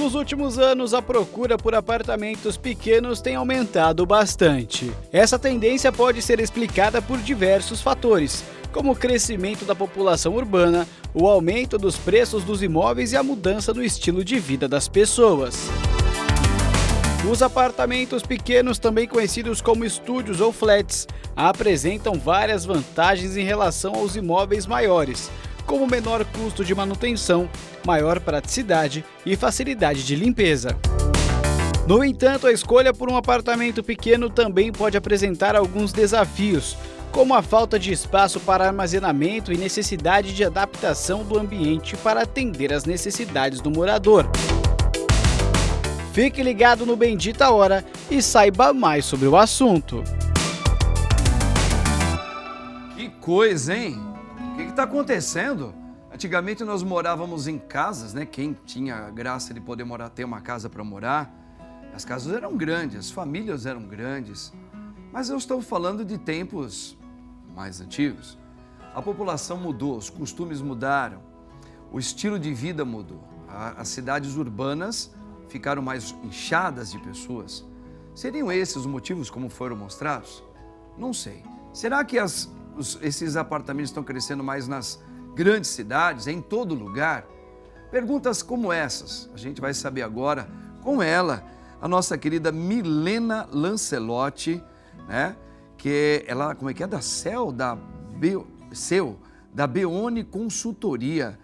Nos últimos anos, a procura por apartamentos pequenos tem aumentado bastante. Essa tendência pode ser explicada por diversos fatores, como o crescimento da população urbana, o aumento dos preços dos imóveis e a mudança no estilo de vida das pessoas. Os apartamentos pequenos, também conhecidos como estúdios ou flats, apresentam várias vantagens em relação aos imóveis maiores, como menor custo de manutenção, maior praticidade e facilidade de limpeza. No entanto, a escolha por um apartamento pequeno também pode apresentar alguns desafios, como a falta de espaço para armazenamento e necessidade de adaptação do ambiente para atender às necessidades do morador. Fique ligado no Bendita Hora e saiba mais sobre o assunto. Que coisa, hein? O que está acontecendo? Antigamente nós morávamos em casas, né? Quem tinha a graça de poder ter uma casa para morar, as casas eram grandes, as famílias eram grandes. Mas eu estou falando de tempos mais antigos. A população mudou, os costumes mudaram, o estilo de vida mudou. As cidades urbanas ficaram mais inchadas de pessoas. Seriam esses os motivos como foram mostrados? Não sei. Será que esses apartamentos estão crescendo mais nas grandes cidades, em todo lugar? Perguntas como essas, a gente vai saber agora com ela, a nossa querida Milena Lancelotti, né? Que ela, como é que é? Da CEL, da Beone Consultoria.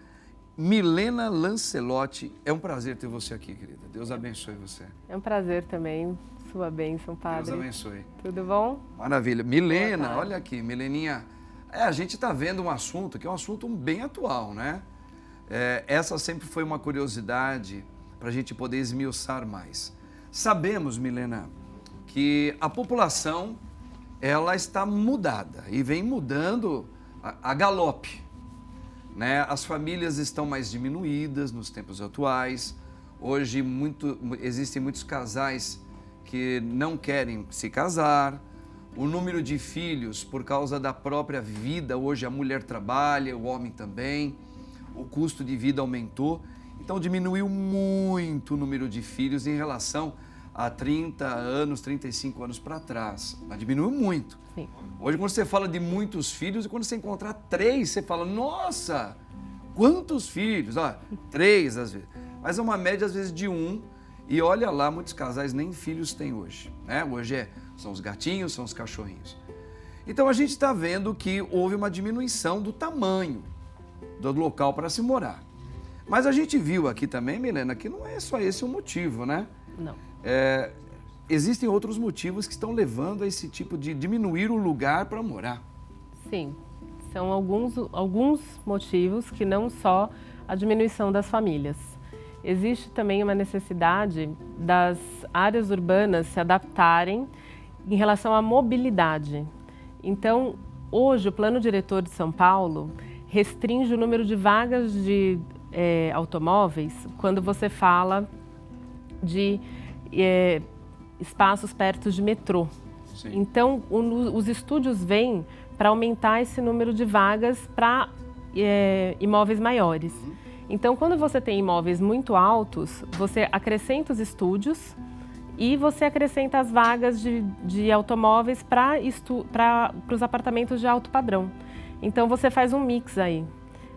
Milena Lancelotti, é um prazer ter você aqui, querida. Deus abençoe você. É um prazer também, sua bênção, padre. Deus abençoe. Tudo bom? Maravilha. Milena, olha aqui, Mileninha. A gente está vendo um assunto que é um assunto bem atual, né? Essa sempre foi uma curiosidade para a gente poder esmiuçar mais. Sabemos, Milena, que a população, ela está mudada e vem mudando a galope. Né? As famílias estão mais diminuídas nos tempos atuais. Hoje existem muitos casais que não querem se casar. O número de filhos, por causa da própria vida, hoje a mulher trabalha, o homem também. O custo de vida aumentou. Então diminuiu muito o número de filhos em relação a 30 anos, 35 anos para trás. Mas diminuiu muito. Sim. Hoje, quando você fala de muitos filhos, e quando você encontrar 3, você fala, nossa, quantos filhos? 3 às vezes. Mas é uma média, às vezes, de 1. E olha lá, muitos casais nem filhos têm hoje. Né? Hoje são os gatinhos, são os cachorrinhos. Então, a gente está vendo que houve uma diminuição do tamanho do local para se morar. Mas a gente viu aqui também, Milena, que não é só esse o motivo, né? Não. Existem outros motivos que estão levando a esse tipo de diminuir o lugar para morar. Sim, são alguns motivos que não só a diminuição das famílias. Existe também uma necessidade das áreas urbanas se adaptarem em relação à mobilidade. Então, hoje o Plano Diretor de São Paulo restringe o número de vagas de automóveis quando você fala de espaços perto de metrô. Sim. Então, os estúdios vêm para aumentar esse número de vagas para imóveis maiores. Então, quando você tem imóveis muito altos, você acrescenta os estúdios e você acrescenta as vagas de automóveis para os apartamentos de alto padrão. Então, você faz um mix aí.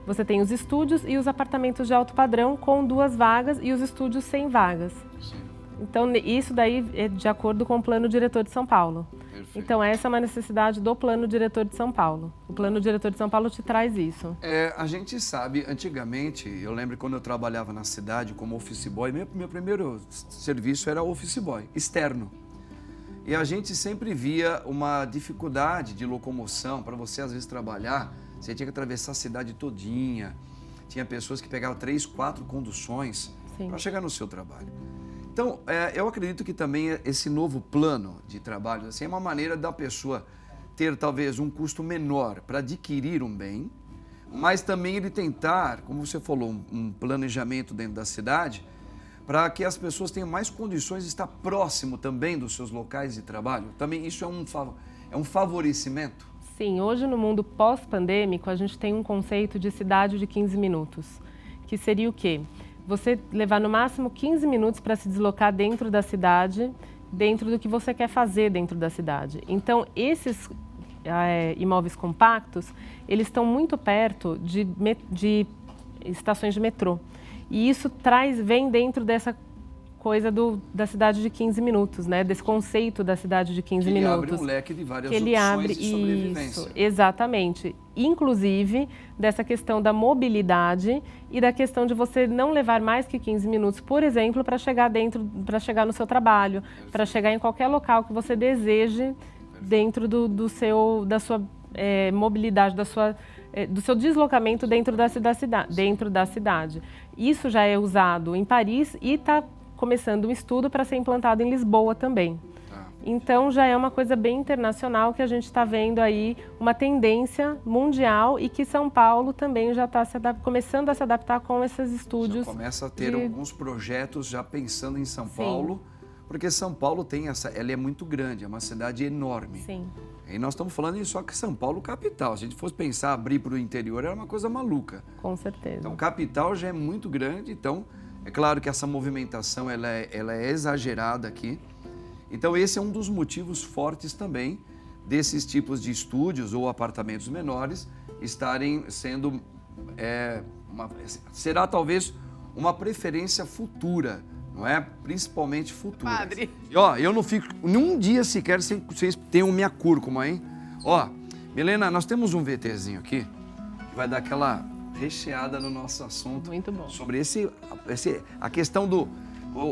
Você tem os estúdios e os apartamentos de alto padrão com 2 vagas e os estúdios sem vagas. Sim. Então, isso daí é de acordo com o Plano Diretor de São Paulo. Perfeito. Então, essa é uma necessidade do Plano Diretor de São Paulo. O Plano Diretor de São Paulo te traz isso. A gente sabe, antigamente, eu lembro quando eu trabalhava na cidade como office boy, meu primeiro serviço era office boy, externo. E a gente sempre via uma dificuldade de locomoção para você, às vezes, trabalhar. Você tinha que atravessar a cidade todinha. Tinha pessoas que pegavam 3, 4 conduções para chegar no seu trabalho. Então, eu acredito que também esse novo plano de trabalho assim, é uma maneira da pessoa ter talvez um custo menor para adquirir um bem, mas também ele tentar, como você falou, um planejamento dentro da cidade, para que as pessoas tenham mais condições de estar próximo também dos seus locais de trabalho. Também isso é um favorecimento? Sim, hoje no mundo pós-pandêmico a gente tem um conceito de cidade de 15 minutos, que seria o quê? você levar no máximo 15 minutos para se deslocar dentro da cidade, dentro do que você quer fazer dentro da cidade. Então, esses imóveis compactos, eles estão muito perto de estações de metrô. E isso vem dentro dessa coisa da cidade de 15 minutos, né? Desse conceito da cidade de 15 minutos. Ele abre um leque de várias opções de sobrevivência. Isso, exatamente. Inclusive, dessa questão da mobilidade e da questão de você não levar mais que 15 minutos, por exemplo, para chegar no seu trabalho, para chegar em qualquer local que você deseje dentro da sua mobilidade, do seu deslocamento dentro da cidade. Isso já é usado em Paris e está começando um estudo para ser implantado em Lisboa também. Então, já é uma coisa bem internacional que a gente está vendo aí uma tendência mundial e que São Paulo também já está começando a se adaptar com esses estúdios. Já começa a ter alguns projetos já pensando em São Paulo, porque São Paulo ela é muito grande, é uma cidade enorme. Sim. E nós estamos falando só que São Paulo capital. Se a gente fosse pensar abrir para o interior, era uma coisa maluca. Com certeza. Então, capital já é muito grande, então é claro que essa movimentação ela é exagerada aqui. Então, esse é um dos motivos fortes também desses tipos de estúdios ou apartamentos menores estarem sendo, será talvez uma preferência futura, não é? Principalmente futura. Padre. E, eu não fico num dia sequer sem ter minha cúrcuma, hein? Milena, nós temos um VTzinho aqui que vai dar aquela recheada no nosso assunto. Muito bom. Sobre a questão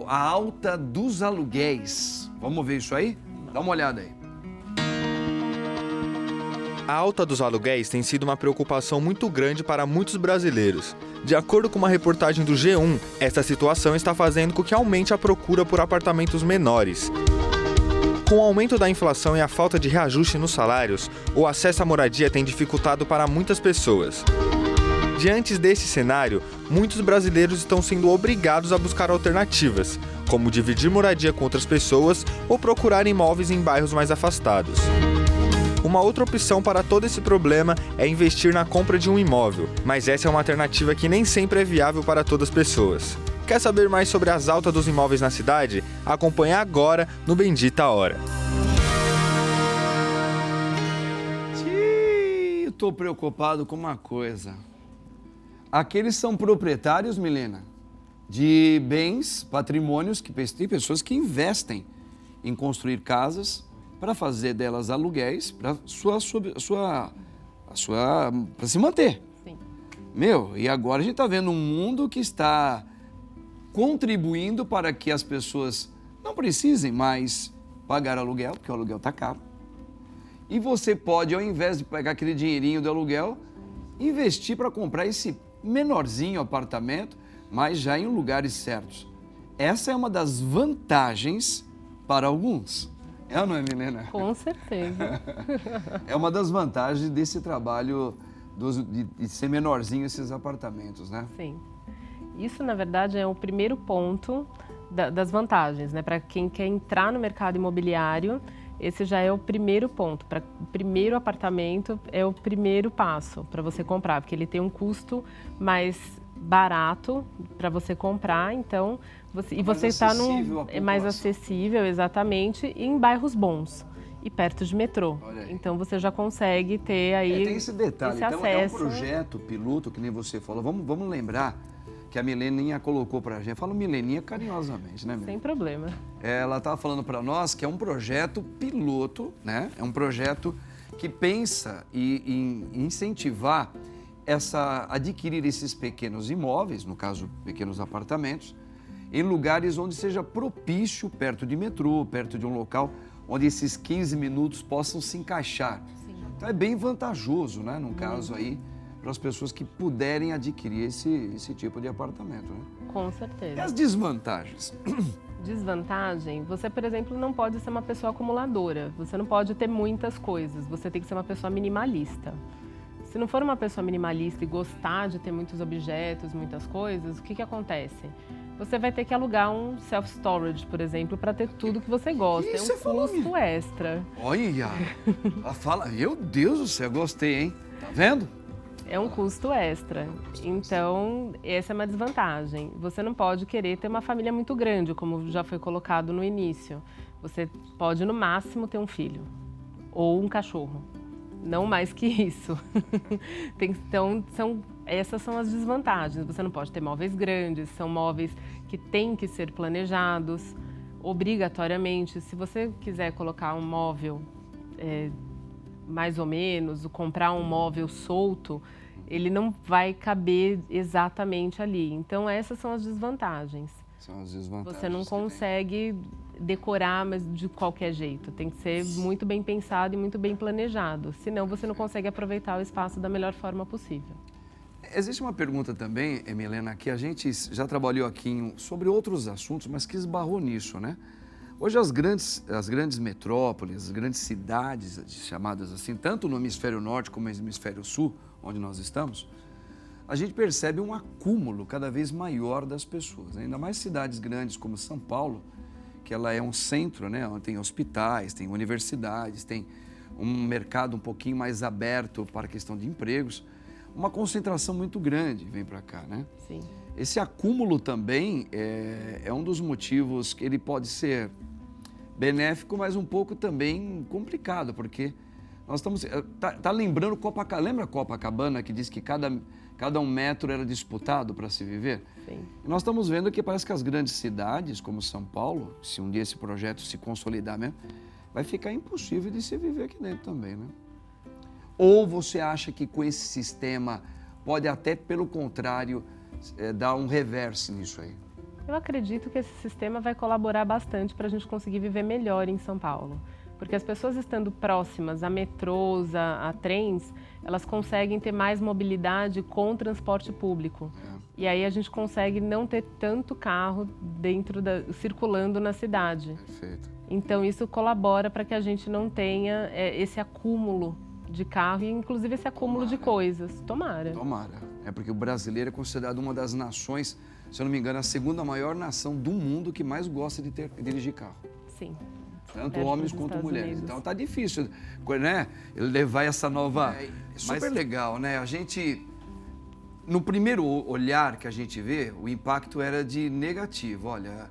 a alta dos aluguéis. Vamos ver isso aí? Dá uma olhada aí. A alta dos aluguéis tem sido uma preocupação muito grande para muitos brasileiros. De acordo com uma reportagem do G1, essa situação está fazendo com que aumente a procura por apartamentos menores. Com o aumento da inflação e a falta de reajuste nos salários, o acesso à moradia tem dificultado para muitas pessoas. Diante desse cenário, muitos brasileiros estão sendo obrigados a buscar alternativas, como dividir moradia com outras pessoas ou procurar imóveis em bairros mais afastados. Uma outra opção para todo esse problema é investir na compra de um imóvel, mas essa é uma alternativa que nem sempre é viável para todas as pessoas. Quer saber mais sobre as altas dos imóveis na cidade? Acompanhe agora no Bendita Hora. Eu estou preocupado com uma coisa. Aqueles são proprietários, Milena, de bens, patrimônios, que tem pessoas que investem em construir casas para fazer delas aluguéis para para se manter. Sim. E agora a gente está vendo um mundo que está contribuindo para que as pessoas não precisem mais pagar aluguel, porque o aluguel está caro. E você pode, ao invés de pegar aquele dinheirinho do aluguel, investir para comprar esse menorzinho apartamento, mas já em lugares certos. Essa é uma das vantagens para alguns. É ou não é, Milena? Com certeza. É uma das vantagens desse trabalho de ser menorzinho esses apartamentos, né? Sim. Isso, na verdade, é o primeiro ponto das vantagens, né? Para quem quer entrar no mercado imobiliário, esse já é o primeiro ponto. Para o primeiro apartamento é o primeiro passo para você comprar, porque ele tem um custo mais barato para você comprar, então você está mais acessível, exatamente, em bairros bons e perto de metrô. Então você já consegue ter aí tem esse detalhe. esse então acesso. É um projeto piloto, que nem você falou. Vamos lembrar que a Mileninha colocou para a gente. Falo Mileninha carinhosamente, né, Milena? Sem problema. Ela estava falando para nós que é um projeto piloto, né? É um projeto que pensa em incentivar adquirir esses pequenos imóveis, no caso, pequenos apartamentos, em lugares onde seja propício, perto de metrô, perto de um local onde esses 15 minutos possam se encaixar. Sim. Então é bem vantajoso, né, num caso aí, para as pessoas que puderem adquirir esse tipo de apartamento, né? Com certeza. E as desvantagens? Desvantagem, você, por exemplo, não pode ser uma pessoa acumuladora, você não pode ter muitas coisas, você tem que ser uma pessoa minimalista. Se não for uma pessoa minimalista e gostar de ter muitos objetos, muitas coisas, o que acontece? Você vai ter que alugar um self-storage, por exemplo, para ter tudo que você gosta. É um custo extra. Olha, ela fala, meu Deus do céu, gostei, hein? Tá vendo? É um custo extra. Então, essa é uma desvantagem. Você não pode querer ter uma família muito grande, como já foi colocado no início. Você pode, no máximo, ter um filho ou um cachorro. Não mais que isso. Então, essas são as desvantagens. Você não pode ter móveis grandes, são móveis que têm que ser planejados obrigatoriamente. Se você quiser colocar um móvel mais ou menos, comprar um móvel solto, ele não vai caber exatamente ali. Então, essas são as desvantagens. São as desvantagens. Você não consegue decorar, mas de qualquer jeito. Tem que ser muito bem pensado e muito bem planejado. Senão, você não consegue aproveitar o espaço da melhor forma possível. Existe uma pergunta também, Milena, que a gente já trabalhou aqui sobre outros assuntos, mas que esbarrou nisso, né? Hoje as grandes metrópoles, as grandes cidades, chamadas assim, tanto no hemisfério norte como no hemisfério sul, onde nós estamos, a gente percebe um acúmulo cada vez maior das pessoas. Ainda mais cidades grandes como São Paulo, que ela é um centro, né? Onde tem hospitais, tem universidades, tem um mercado um pouquinho mais aberto para a questão de empregos. Uma concentração muito grande vem para cá, né? Sim. Esse acúmulo também é um dos motivos que ele pode ser benéfico, mas um pouco também complicado, porque nós estamos... Tá lembrando Copacabana, lembra Copacabana que diz que cada 1 metro era disputado para se viver? Sim. E nós estamos vendo que parece que as grandes cidades, como São Paulo, se um dia esse projeto se consolidar mesmo, vai ficar impossível de se viver aqui dentro também, né? Ou você acha que com esse sistema pode até, pelo contrário, dar um reverse nisso aí? Eu acredito que esse sistema vai colaborar bastante para a gente conseguir viver melhor em São Paulo. Porque as pessoas estando próximas a metrôs, a trens, elas conseguem ter mais mobilidade com o transporte público. E aí a gente consegue não ter tanto carro circulando na cidade. Perfeito. Então isso colabora para que a gente não tenha esse acúmulo de carro e inclusive esse acúmulo de coisas. Tomara. Tomara. É porque o brasileiro é considerado uma das nações, se eu não me engano, a segunda maior nação do mundo que mais gosta de dirigir carro. Sim. Tanto homens quanto mulheres. Então tá difícil, né? Levar essa nova... É super legal, né? A gente... No primeiro olhar que a gente vê, o impacto era de negativo. Olha,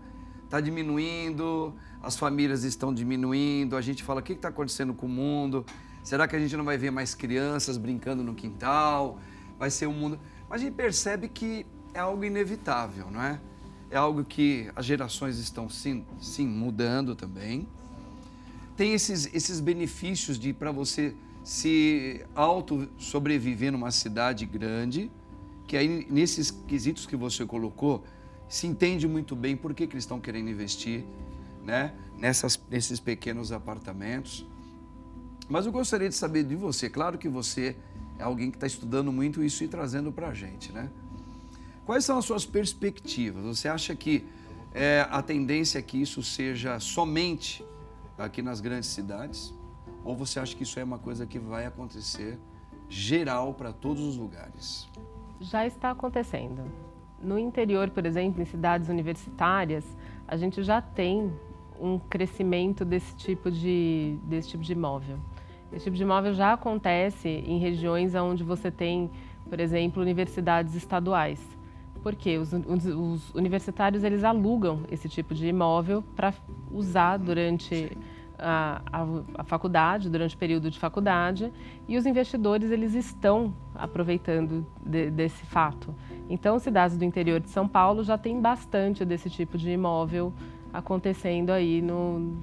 tá diminuindo, as famílias estão diminuindo, a gente fala, o que está acontecendo com o mundo? Será que a gente não vai ver mais crianças brincando no quintal? Vai ser um mundo... Mas a gente percebe que é algo inevitável, não é? É algo que as gerações estão, sim mudando também. Tem esses benefícios de para você se auto-sobreviver numa cidade grande, que aí nesses quesitos que você colocou, se entende muito bem por que eles estão querendo investir, né? Nesses pequenos apartamentos. Mas eu gostaria de saber de você, claro que você é alguém que está estudando muito isso e trazendo para a gente, né? Quais são as suas perspectivas? Você acha que a tendência é que isso seja somente aqui nas grandes cidades? Ou você acha que isso é uma coisa que vai acontecer geral para todos os lugares? Já está acontecendo. No interior, por exemplo, em cidades universitárias, a gente já tem um crescimento desse tipo de imóvel. Esse tipo de imóvel já acontece em regiões onde você tem, por exemplo, universidades estaduais. Porque os universitários eles alugam esse tipo de imóvel para usar durante a faculdade, durante o período de faculdade, e os investidores eles estão aproveitando desse fato. Então, cidades do interior de São Paulo já tem bastante desse tipo de imóvel acontecendo aí no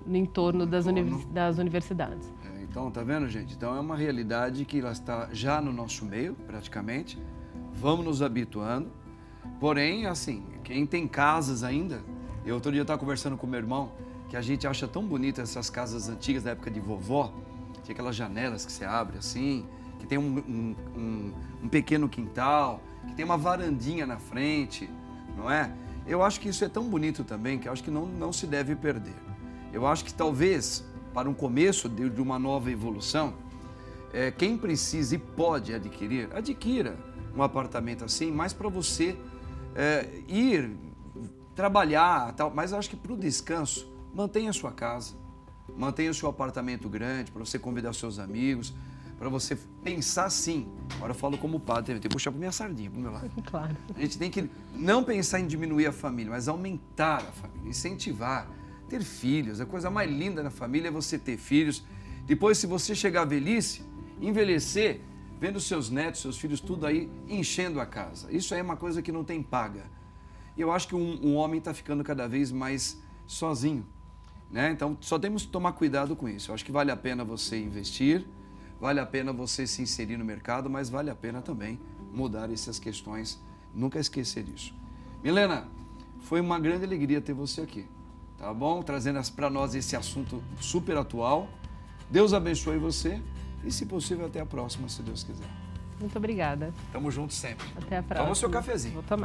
entorno das universidades. Então, tá vendo, gente? Então, é uma realidade que ela está já no nosso meio, praticamente. Vamos nos habituando. Porém, assim, quem tem casas ainda... Outro dia eu estava conversando com meu irmão, que a gente acha tão bonita essas casas antigas da época de vovó, tinha aquelas janelas que você abre assim, que tem um pequeno quintal, que tem uma varandinha na frente, não é? Eu acho que isso é tão bonito também, que eu acho que não se deve perder. Eu acho que talvez, para um começo de uma nova evolução, quem precisa e pode adquirir, adquira um apartamento assim, mais para você ir trabalhar, tal. Mas eu acho que para o descanso, mantenha a sua casa, mantenha o seu apartamento grande, para você convidar os seus amigos, para você pensar sim. Agora eu falo como padre, tem que puxar para minha sardinha, pro meu lado. Claro. A gente tem que não pensar em diminuir a família, mas aumentar a família, incentivar, ter filhos. A coisa mais linda na família é você ter filhos. Depois, se você chegar à velhice, envelhecer, vendo seus netos, seus filhos, tudo aí enchendo a casa. Isso aí é uma coisa que não tem paga. E eu acho que um homem está ficando cada vez mais sozinho, né? Então, só temos que tomar cuidado com isso. Eu acho que vale a pena você investir, vale a pena você se inserir no mercado, mas vale a pena também mudar essas questões. Nunca esquecer disso. Milena, foi uma grande alegria ter você aqui, tá bom? Trazendo para nós esse assunto super atual. Deus abençoe você e, se possível, até a próxima, se Deus quiser. Muito obrigada. Tamo junto sempre. Até a próxima. Toma o seu cafezinho. Vou tomar.